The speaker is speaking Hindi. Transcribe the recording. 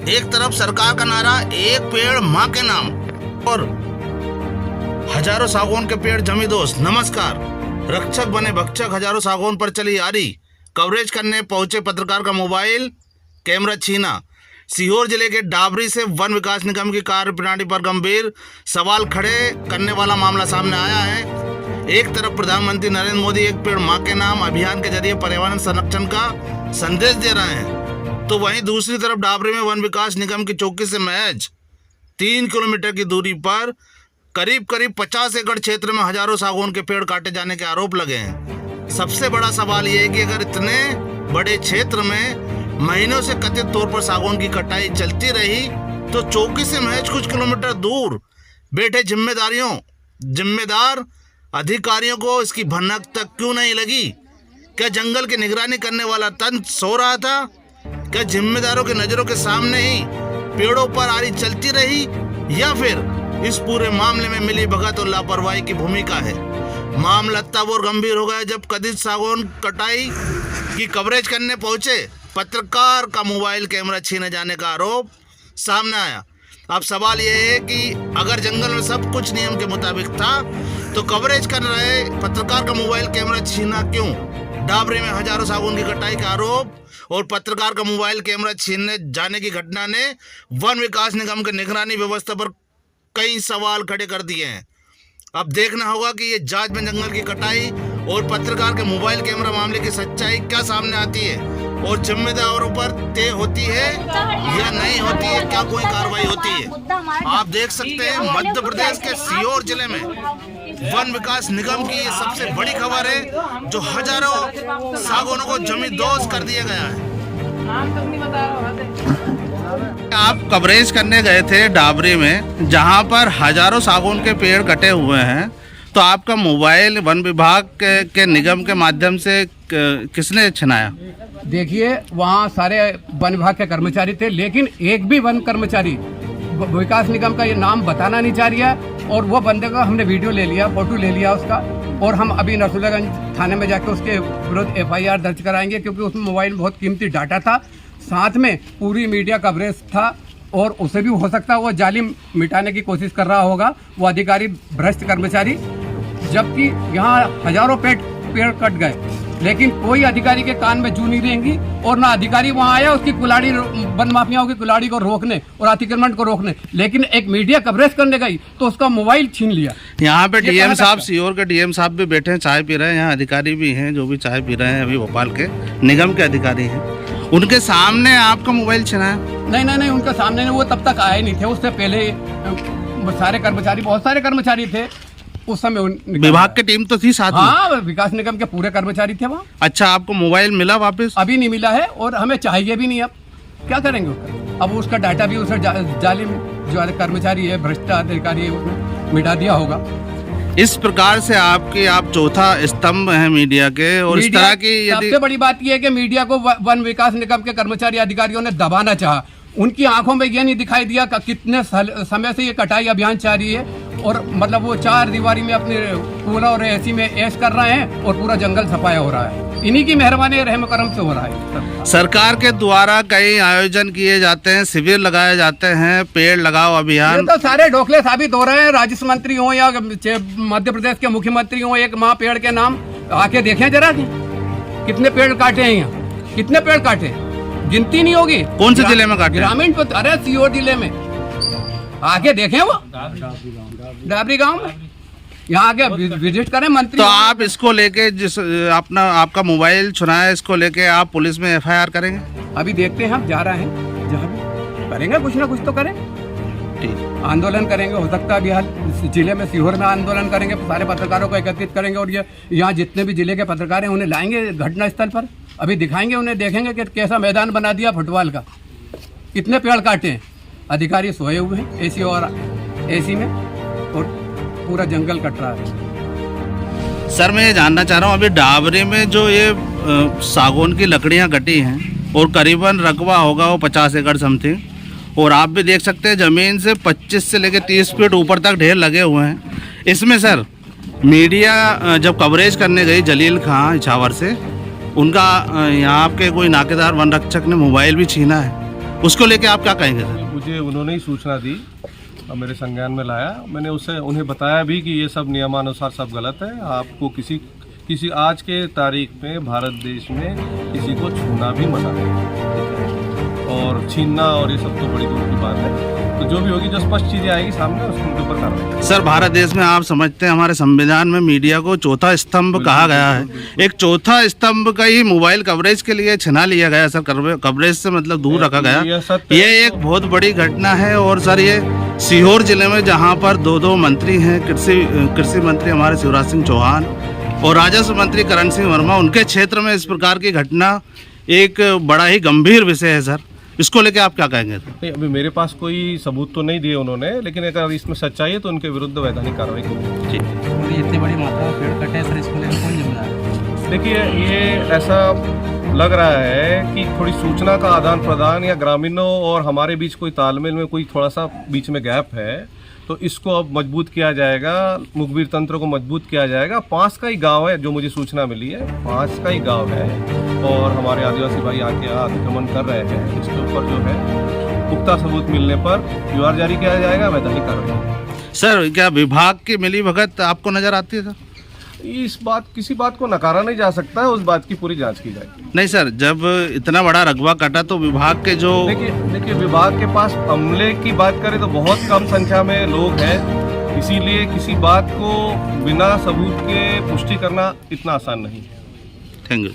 एक तरफ सरकार का नारा एक पेड़ माँ के नाम और हजारों सागौन के पेड़ जमी दोस्त। नमस्कार। रक्षक बने भक्षक, हजारों सागौन पर चली यारी। कवरेज करने पहुंचे पत्रकार का मोबाइल कैमरा छीना। सीहोर जिले के डाबरी से वन विकास निगम की कार्यप्रणाली पर गंभीर सवाल खड़े करने वाला मामला सामने आया है। एक तरफ प्रधानमंत्री नरेंद्र मोदी एक पेड़ माँ के नाम अभियान के जरिए पर्यावरण संरक्षण का संदेश दे रहे हैं, तो वहीं दूसरी तरफ डाबरी में वन विकास निगम की चौकी से महज 3 किलोमीटर की दूरी पर करीब 50 एकड़ क्षेत्र में हजारों सागौन के पेड़ काटे जाने के आरोप लगे हैं। सबसे बड़ा सवाल यह है कि अगर इतने बड़े क्षेत्र में महीनों से कथित तौर पर सागौन की कटाई चलती रही, तो चौकी से महज कुछ किलोमीटर दूर बैठे जिम्मेदार अधिकारियों को इसकी भनक तक क्यों नहीं लगी? क्या जंगल की निगरानी करने वाला तंत्र सो रहा था? क्या जिम्मेदारों की नजरों के सामने ही पेड़ों पर आरी चलती रही, या फिर इस पूरे मामले में मिली भगत और लापरवाही की भूमिका है? मामला तब और गंभीर हो गया जब कथित सागौन कटाई की कवरेज करने पहुंचे पत्रकार का मोबाइल कैमरा छीने जाने का आरोप सामने आया। अब सवाल यह है कि अगर जंगल में सब कुछ नियम के मुताबिक था, तो कवरेज कर रहे पत्रकार का मोबाइल कैमरा छीना क्यों? डाबरी में हजारों सागौन की कटाई के आरोप और पत्रकार का मोबाइल कैमरा छीनने जाने की घटना ने वन विकास निगम के निगरानी व्यवस्था पर कई सवाल खड़े कर दिए हैं। अब देखना होगा कि ये जांच में जंगल की कटाई और पत्रकार के मोबाइल कैमरा मामले की सच्चाई क्या सामने आती है और जिम्मेदारों पर तय होती है या नहीं होती है, क्या कोई कार्रवाई होती है। आप देख सकते हैं मध्य प्रदेश के सीहोर जिले में वन विकास निगम की ये सबसे बड़ी खबर है, जो हजारों सागौनों को जमींदोज कर दिया गया है। आप कवरेज करने गए थे डाबरी में, जहां पर हजारों सागौन के पेड़ कटे हुए हैं, तो आपका मोबाइल वन विभाग के निगम के माध्यम से किसने छिनाया? देखिए, वहाँ सारे वन विभाग के कर्मचारी थे, लेकिन एक भी वन कर्मचारी विकास निगम का ये नाम बताना नहीं चाह रही है। और वो बंदे का हमने वीडियो ले लिया, फोटो ले लिया उसका, और हम अभी नरसुल्लागंज थाने में जाके उसके विरुद्ध FIR दर्ज कराएंगे, क्योंकि उसमें मोबाइल में बहुत कीमती डाटा था, साथ में पूरी मीडिया कवरेज था, और उसे भी हो सकता है वो जालिम मिटाने की कोशिश कर रहा होगा वो अधिकारी, भ्रष्ट कर्मचारी। जबकि यहाँ हजारों पेड़ कट गए, लेकिन कोई अधिकारी के कान में जू नहीं रहेंगी, और ना अधिकारी वहाँ आया उसकी कुलाड़ी, वन माफियाओं की कुलाड़ी को रोकने और अतिक्रमण को रोकने, लेकिन एक मीडिया कवरेज करने गई तो उसका मोबाइल छीन लिया। यहाँ पे DM साहब, सीहोर के DM साहब भी बैठे हैं, चाय पी रहे हैं। यहाँ अधिकारी भी हैं जो भी चाय पी रहे हैं, अभी भोपाल के निगम के अधिकारी हैं। उनके सामने आपका मोबाइल छिना है? नहीं, उनके सामने वो तब तक आए नहीं थे, उससे पहले सारे कर्मचारी, बहुत सारे कर्मचारी थे उस समय। विभाग की टीम तो थी साथ में? हाँ, विकास निगम के पूरे कर्मचारी थे वहाँ। अच्छा, आपको मोबाइल मिला वापस? अभी नहीं मिला है, और हमें चाहिए भी नहीं। अब क्या करेंगे उसका? अब उसका डाटा भी उसे जालिम जो कर्मचारी है, भ्रष्ट अधिकारी है, उसने मिटा दिया होगा। इस प्रकार से आप चौथा स्तंभ हैं मीडिया के, और इस तरह की सबसे बड़ी बात यह है कि मीडिया को वन विकास निगम के कर्मचारी अधिकारियों ने दबाना चाहा। उनकी आंखों में यह नहीं दिखाई दिया कि कितने समय से ये कटाई अभियान जारी है, और मतलब वो 4 दीवारी में अपने कूलर और AC में ऐश कर रहे हैं, और पूरा जंगल सफाया हो रहा है। इन्हीं की मेहरबानी रहम करम से हो रहा है। सरकार के द्वारा कई आयोजन किए जाते हैं, शिविर लगाए जाते हैं, पेड़ लगाओ अभियान, तो सारे ढोखले साबित हो रहे हैं। राजस्व मंत्री हो या मध्य प्रदेश के मुख्यमंत्री हो, एक माँ पेड़ के नाम आके देखें जरा, कितने पेड़ काटे हैं यहाँ, कितने पेड़ काटे, गिनती नहीं होगी। कौन से जिले में काटे? ग्रामीण, अरे सीहोर जिले में आके देखें, वो डाबरी गांव में, यहाँ आके विजिट करें मंत्री। तो आप इसको लेके आपका मोबाइल छुना है, इसको लेके आप पुलिस में FIR करेंगे? अभी देखते हैं, हम जा रहे हैं, जहाँ भी करेंगे कुछ ना कुछ तो करें। ठीक, आंदोलन करेंगे, हो सकता है बिहार जिले में, सीहोर में आंदोलन करेंगे, सारे पत्रकारों को एकत्रित करेंगे, और ये यहाँ जितने भी जिले के पत्रकार हैं उन्हें लाएंगे घटना स्थल पर, अभी दिखाएंगे उन्हें, देखेंगे कि कैसा मैदान बना दिया फुटबॉल का, कितने पेड़ काटे हैं। अधिकारी सोए हुए हैं AC में, और पूरा जंगल कट रहा है। सर, मैं ये जानना चाह रहा हूँ, अभी डाबरी में जो ये सागौन की लकड़ियाँ कटी हैं, और करीबन रकबा होगा वो 50 एकड़ समथिंग, और आप भी देख सकते हैं ज़मीन से 25 से लेकर 30 फीट ऊपर तक ढेर लगे हुए हैं। इसमें सर, मीडिया जब कवरेज करने गई जलील खां इछावर से, उनका यहाँ आपके कोई नाकेदार वन रक्षक ने मोबाइल भी छीना है, उसको लेके आप क्या कहेंगे सर? मुझे उन्होंने ही सूचना दी और मेरे संज्ञान में लाया। मैंने उन्हें बताया भी कि ये सब नियमानुसार सब गलत है। आपको किसी आज के तारीख में भारत देश में किसी को छूना भी मना है और छीनना और ये सब तो बड़ी दूर की बात है। तो जो भी होगी, जो स्पष्ट चीज़ें आएगी सामने, उसके ऊपर कार्रवाई। सर, भारत देश में आप समझते हैं हमारे संविधान में मीडिया को चौथा स्तंभ कहा गया है। एक चौथा स्तंभ का ही मोबाइल कवरेज के लिए छिना लिया गया सर, कवरेज से मतलब दूर रखा गया। ये एक बहुत बड़ी घटना है। और सर, ये सीहोर जिले में जहाँ पर दो मंत्री हैं, कृषि मंत्री हमारे शिवराज सिंह चौहान और राजस्व मंत्री करण सिंह वर्मा, उनके क्षेत्र में इस प्रकार की घटना एक बड़ा ही गंभीर विषय है सर। इसको लेके आप क्या कहेंगे? नहीं, अभी मेरे पास कोई सबूत तो नहीं दिए उन्होंने, लेकिन अगर इसमें सच्चाई है तो उनके विरुद्ध वैधानिक कार्रवाई की। इतनी बड़ी मात्रा में पेड़ कटे सर, इसको लेकर कौन जिम्मेदार है? देखिए, ये ऐसा लग रहा है कि थोड़ी सूचना का आदान प्रदान या ग्रामीणों और हमारे बीच कोई तालमेल में कोई थोड़ा सा बीच में गैप है, तो इसको अब मजबूत किया जाएगा, मुखबिर तंत्र को मजबूत किया जाएगा। पास का ही गांव है, जो मुझे सूचना मिली है, पास का ही गांव है और हमारे आदिवासी भाई आके अतिक्रमण कर रहे हैं। इसके ऊपर जो है पुख्ता सबूत मिलने पर UR जारी किया जाएगा, वैधानिक कार्रवाई। सर, क्या विभाग की मिलीभगत आपको नजर आती है सर? किसी बात को नकारा नहीं जा सकता है, उस बात की पूरी जांच की जाएगी। नहीं सर, जब इतना बड़ा रकबा कटा तो विभाग के जो देखिए विभाग के पास अमले की बात करें तो बहुत कम संख्या में लोग हैं, इसीलिए किसी बात को बिना सबूत के पुष्टि करना इतना आसान नहीं है। Thank you.